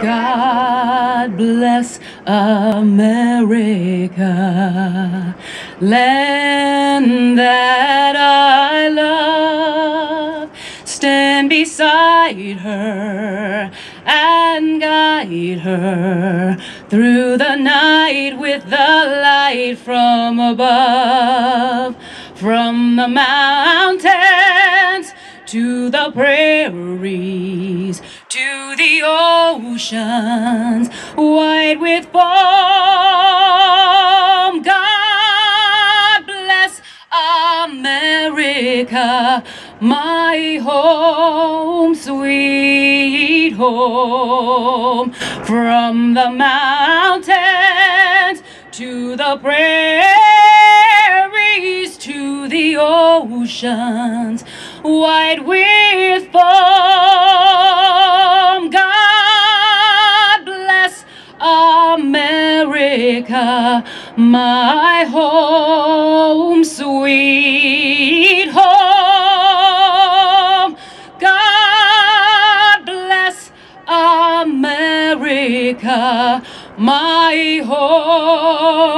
God bless America, land that I love. Stand beside her and guide her through the night with the light from above. From the mountains to the prairies, to the oceans white with foam. God bless America, my home, sweet home. From the mountains to the prairies, to the oceans white with foam. God bless America, my home, sweet home. God bless America, my home.